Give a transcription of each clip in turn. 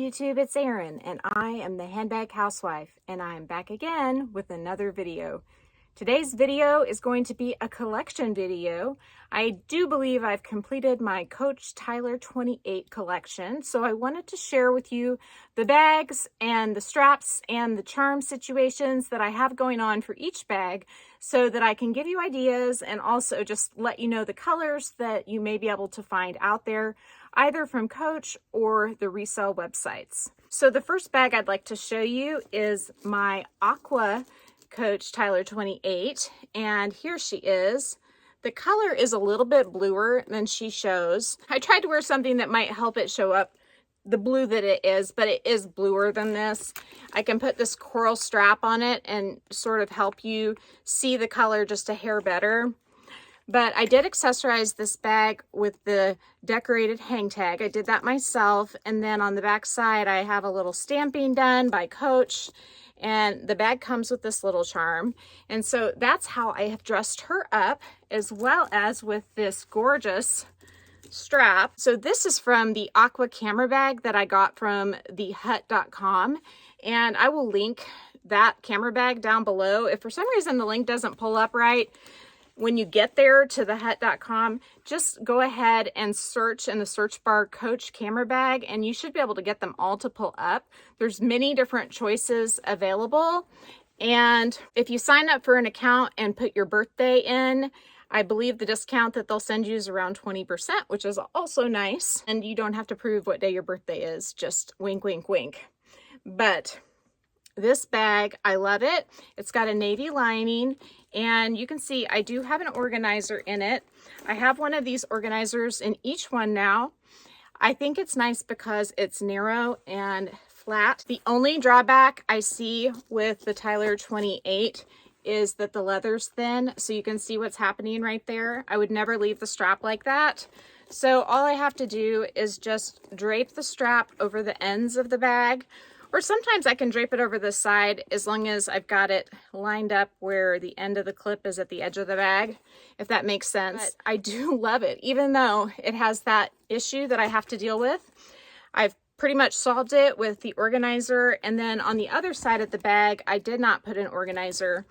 YouTube, it's Erin, and I am the Handbag Housewife, and I'm back again with another video. Today's video is going to be a collection video. I do believe I've completed my Coach Tyler 28 collection, so I wanted to share with you the bags and the straps and the charm situations that I have going on for each bag so that I can give you ideas and also just let you know the colors that you may be able to find out there, either from Coach or the resale websites. So the first bag I'd like to show you is my Aqua Coach Tyler 28, and here she is. The color is a little bit bluer than she shows. I tried to wear something that might help it show up the blue that it is, but it is bluer than this. I can put this coral strap on it and sort of help you see the color just a hair better. But I did accessorize this bag with the decorated hang tag. I did that myself. And then on the back side, I have a little stamping done by Coach. And the bag comes with this little charm. And so that's how I have dressed her up, as well as with this gorgeous strap. So this is from the Aqua camera bag that I got from thehut.com. And I will link that camera bag down below. If for some reason the link doesn't pull up right, when you get there to thehut.com, just go ahead and search in the search bar Coach camera bag, and you should be able to get them all to pull up. There's many different choices available. And if you sign up for an account and put your birthday in, I believe the discount that they'll send you is around 20%, which is also nice. And you don't have to prove what day your birthday is, just wink, wink, wink. But this bag, I love it. It's got a navy lining, and you can see I do have an organizer in it. I have one of these organizers in each one now. I think it's nice because it's narrow and flat. The only drawback I see with the Tyler 28 is that the leather's thin, so you can see what's happening right there. I would never leave the strap like that. So all I have to do is just drape the strap over the ends of the bag, or sometimes I can drape it over the side as long as I've got it lined up where the end of the clip is at the edge of the bag, if that makes sense. But I do love it, even though it has that issue that I have to deal with. I've pretty much solved it with the organizer, and then on the other side of the bag, I did not put an organizer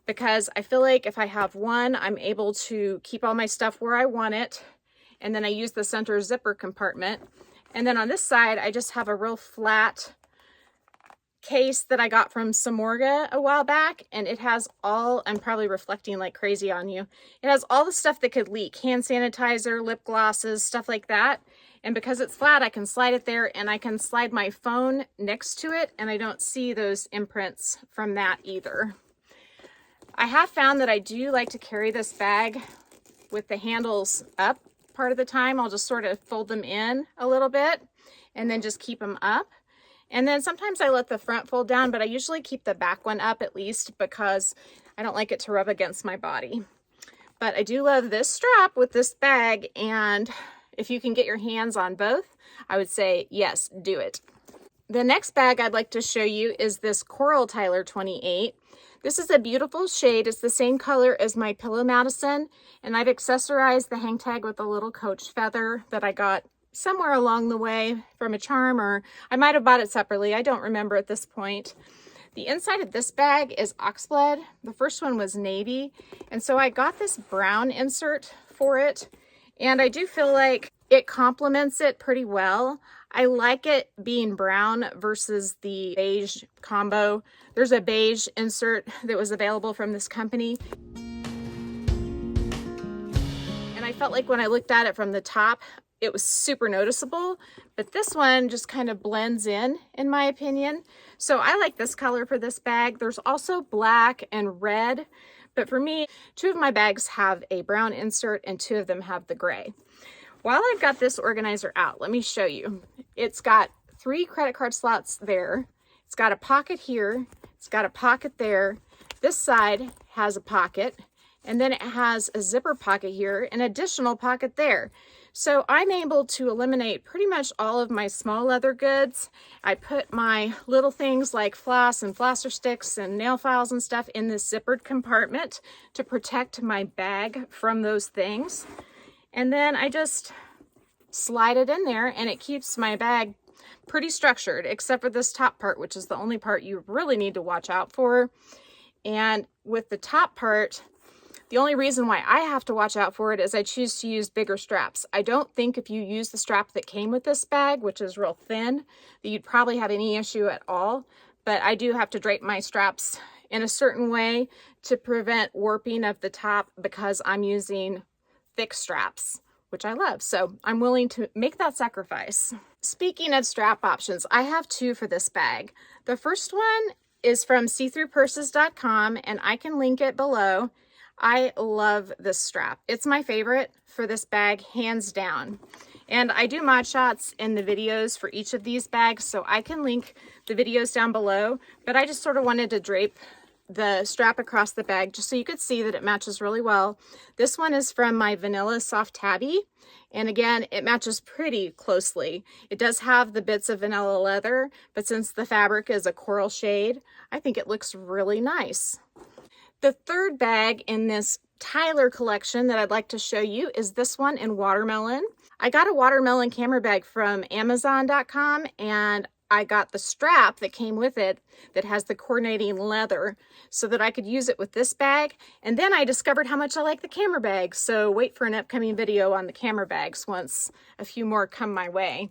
because I feel like if I have one, I'm able to keep all my stuff where I want it, and then I use the center zipper compartment. And then on this side, I just have a real flat case that I got from Samorga a while back, and it has all, I'm probably reflecting like crazy on you, it has all the stuff that could leak, hand sanitizer, lip glosses, stuff like that. And because it's flat, I can slide it there, and I can slide my phone next to it, and I don't see those imprints from that either. I have found that I do like to carry this bag with the handles up part of the time. I'll just sort of fold them in a little bit and then just keep them up. And then sometimes I let the front fold down, but I usually keep the back one up at least because I don't like it to rub against my body. But I do love this strap with this bag, and if you can get your hands on both, I would say yes, do it. The next bag I'd like to show you is this Coral Tyler 28. This is a beautiful shade. It's the same color as my Pillow Madison, and I've accessorized the hang tag with a little Coach feather that I got somewhere along the way from a charm, or I might have bought it separately. I don't remember at this point. The inside of this bag is oxblood. The first one was navy, and so I got this brown insert for it, and I do feel like it complements it pretty well. I like it being brown versus the beige combo. There's a beige insert that was available from this company, and I felt like when I looked at it from the top, it was super noticeable, but this one just kind of blends in my opinion. So I like this color for this bag. There's also black and red, but for me, two of my bags have a brown insert and two of them have the gray. While I've got this organizer out, let me show you. It's got 3 credit card slots there. It's got a pocket here. It's got a pocket there. This side has a pocket, and then it has a zipper pocket here, an additional pocket there. So I'm able to eliminate pretty much all of my small leather goods. I put my little things like floss and flosser sticks and nail files and stuff in this zippered compartment to protect my bag from those things. And then I just slide it in there, and it keeps my bag pretty structured, except for this top part, which is the only part you really need to watch out for. And with the top part, the only reason why I have to watch out for it is I choose to use bigger straps. I don't think if you use the strap that came with this bag, which is real thin, that you'd probably have any issue at all. But I do have to drape my straps in a certain way to prevent warping of the top because I'm using thick straps, which I love. So I'm willing to make that sacrifice. Speaking of strap options, I have two for this bag. The first one is from seethroughpurses.com, and I can link it below. I love this strap. It's my favorite for this bag, hands down. And I do mod shots in the videos for each of these bags, so I can link the videos down below, but I just sort of wanted to drape the strap across the bag just so you could see that it matches really well. This one is from my Vanilla Soft Tabby, and again, it matches pretty closely. It does have the bits of vanilla leather, but since the fabric is a coral shade, I think it looks really nice. The third bag in this Tyler collection that I'd like to show you is this one in watermelon. I got a watermelon camera bag from Amazon.com, and I got the strap that came with it that has the coordinating leather so that I could use it with this bag. And then I discovered how much I like the camera bag. So wait for an upcoming video on the camera bags once a few more come my way.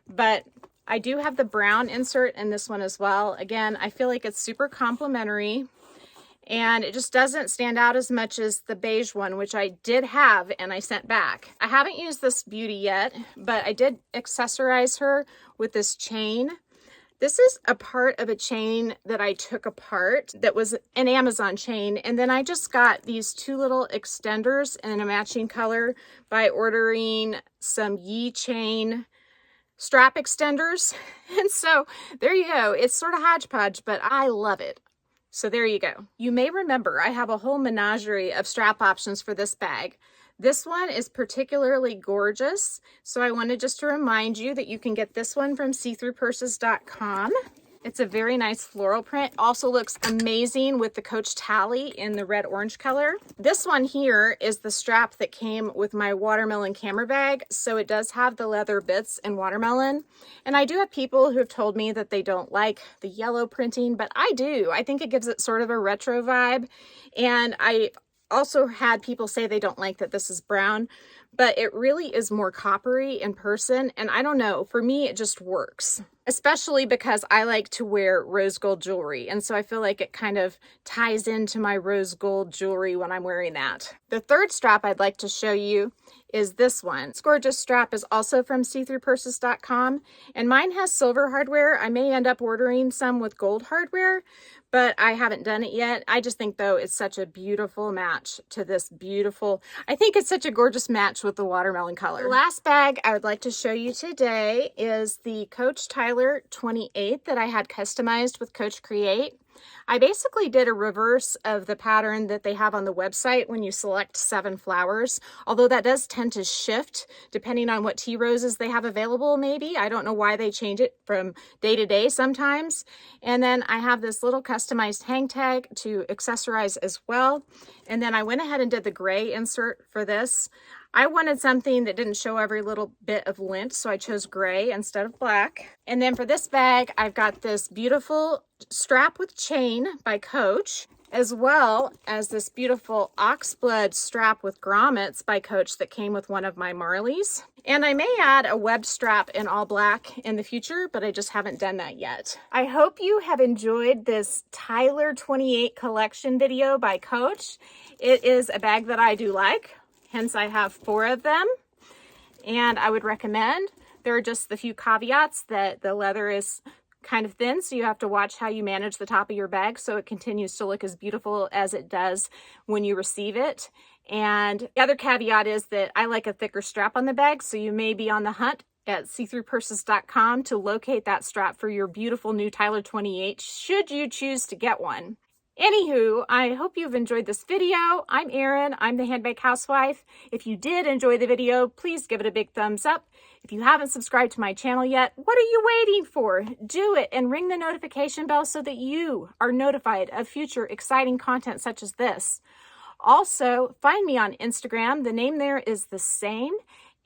But I do have the brown insert in this one as well. Again, I feel like it's super complimentary, and it just doesn't stand out as much as the beige one, which I did have and I sent back. I haven't used this beauty yet, but I did accessorize her with this chain. This is a part of a chain that I took apart that was an Amazon chain, and then I just got these two little extenders in a matching color by ordering some Yi chain strap extenders. And so there you go. It's sort of hodgepodge, but I love it. So there you go. You may remember I have a whole menagerie of strap options for this bag. This one is particularly gorgeous, so I wanted just to remind you that you can get this one from seethroughpurses.com. It's a very nice floral print. Also looks amazing with the Coach tally in the red orange color. This one here is the strap that came with my watermelon camera bag. So it does have the leather bits in watermelon. And I do have people who have told me that they don't like the yellow printing, but I do. I think it gives it sort of a retro vibe. And I also had people say they don't like that this is brown, but it really is more coppery in person. And I don't know, for me, it just works, especially because I like to wear rose gold jewelry. And so I feel like it kind of ties into my rose gold jewelry when I'm wearing that. The third strap I'd like to show you is this one. This gorgeous strap is also from seethroughpurses.com, and mine has silver hardware. I may end up ordering some with gold hardware, but I haven't done it yet. I just think, though, it's such a beautiful match to this beautiful, I think it's such a gorgeous match with the watermelon color. The last bag I would like to show you today is the Coach Tyler 28 that I had customized with Coach Create. I basically did a reverse of the pattern that they have on the website when you select 7 flowers, although that does tend to shift depending on what tea roses they have available maybe. I don't know why they change it from day to day sometimes. And then I have this little customized hang tag to accessorize as well. And then I went ahead and did the gray insert for this. I wanted something that didn't show every little bit of lint, so I chose gray instead of black. And then for this bag, I've got this beautiful strap with chain by Coach, as well as this beautiful oxblood strap with grommets by Coach that came with one of my Marleys. And I may add a web strap in all black in the future, but I just haven't done that yet. I hope you have enjoyed this Tyler 28 collection video by Coach. It is a bag that I do like. Hence, I have 4 of them, and I would recommend. There are just the few caveats that the leather is kind of thin, so you have to watch how you manage the top of your bag so it continues to look as beautiful as it does when you receive it. And the other caveat is that I like a thicker strap on the bag, so you may be on the hunt at seethroughpurses.com to locate that strap for your beautiful new Tyler 28, should you choose to get one. Anywho, I hope you've enjoyed this video. I'm Erin. I'm the Handbag Housewife. If you did enjoy the video, please give it a big thumbs up. If you haven't subscribed to my channel yet, what are you waiting for? Do it and ring the notification bell so that you are notified of future exciting content such as this. Also, find me on Instagram. The name there is the same.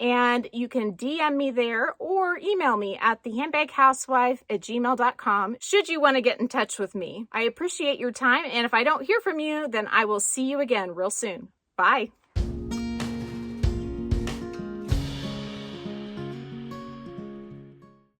and you can DM me there or email me at thehandbaghousewife@gmail.com should you want to get in touch with me. I appreciate your time, and if I don't hear from you, then I will see you again real soon. Bye.